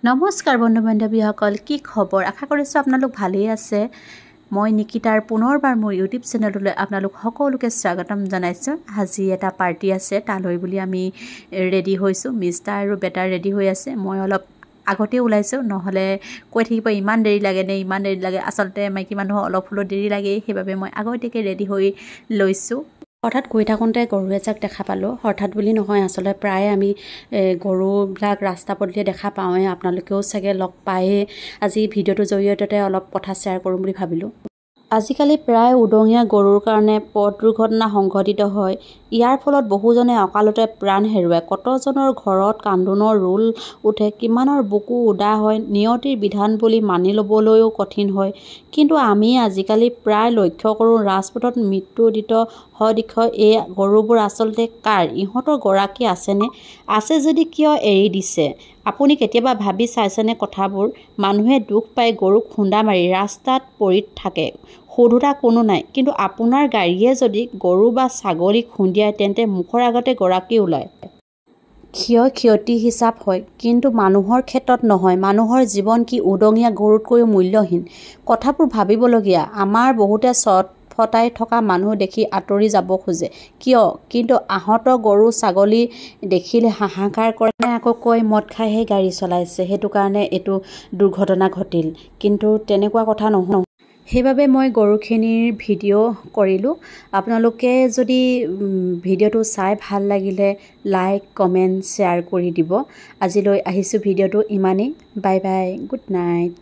নমস্কাৰ বন্ধু বান্ধৱীসকল, কি খবৰ? আশা কৰিছোঁ আপোনালোক ভালেই আছে। মই নিকিতাৰ পুনৰবাৰ মোৰ ইউটিউব চেনেললৈ আপোনালোক সকলোকে স্বাগতম জনাইছোঁ। আজি এটা পাৰ্টি আছে, তালৈ বুলি আমি ৰেডি হৈছোঁ। মিষ্টাৰ আৰু বেটাৰ ৰেডি হৈ আছে। মই অলপ আগতে ওলাইছোঁ, নহ'লে কৈ থাকিব ইমান দেৰি লাগে নে ইমান দেৰি লাগে। আচলতে মাইকী মানুহৰ অলপ হ'লেও দেৰি লাগেই, সেইবাবে মই আগতীয়াকৈ ৰেডি হৈ লৈছোঁ। হঠাৎ গৈ থাকোঁতে গৰু এজাক দেখা পালোঁ। হঠাৎ বুলি নহয়, আচলতে প্ৰায় আমি গৰুবিলাক ৰাস্তা পদূলিয়ে দেখা পাওঁৱেই। আপোনালোকেও চাগে লগ পায়েই। আজি ভিডিঅ'টোৰ জৰিয়তে অলপ কথা শ্বেয়াৰ কৰিম বুলি ভাবিলোঁ। আজিকালি প্ৰায় উদঙীয়া গৰুৰ কাৰণে পথ দুৰ্ঘটনা সংঘটিত হয়। ইয়াৰ ফলত বহুজনে অকালতে প্ৰাণ হেৰুৱায়। কতজনৰ ঘৰত কান্দোনৰ ৰোল উঠে, কিমানৰ বুকু উদা হয়। নিয়তিৰ বিধান বুলি মানি ল'বলৈও কঠিন হয়। কিন্তু আমি আজিকালি প্ৰায় লক্ষ্য কৰোঁ, ৰাজপথত মৃত্যুদিত সদৃশ এই গৰুবোৰ আচলতে কাৰ? ইহঁতৰ গৰাকী আছেনে? আছে যদি কিয় এৰি দিছে? আপুনি কেতিয়াবা ভাবি চাইছেনে কথাবোৰ? মানুহে দুখ পাই গৰুক খুন্দা মাৰি ৰাস্তাত পৰি থাকে, সোধোতা কোনো নাই। কিন্তু আপোনাৰ গাড়ীয়ে যদি গৰু বা ছাগলীক খুন্দিয়ায়, তেন্তে মুখৰ আগতে গৰাকী ওলায়। ক্ষতি হিচাপ হয়, কিন্তু মানুহৰ ক্ষেত্ৰত নহয়। মানুহৰ জীৱন কি উদঙীয়া গৰুতকৈও মূল্যহীন? কথাবোৰ ভাবিবলগীয়া। আমাৰ বহুতে ফটাই থকা মানুহ দেখি আঁতৰি যাব খোজে। কিয়? কিন্তু আহত গৰু ছাগলী দেখিলে হাহাকাৰ কৰে। আকৌ কয় মদ খাইহে গাড়ী চলাইছে, সেইটো কাৰণে এইটো দুৰ্ঘটনা ঘটিল। কিন্তু তেনেকুৱা কথা নহয়। সেইবাবে মই গৰুখিনিৰ ভিডিঅ' কৰিলোঁ। আপোনালোকে যদি ভিডিঅ'টো চাই ভাল লাগিলে লাইক, কমেণ্ট, শ্বেয়াৰ কৰি দিব। আজিলৈ আহিছোঁ ভিডিঅ'টো ইমানেই। Bye bye, good night.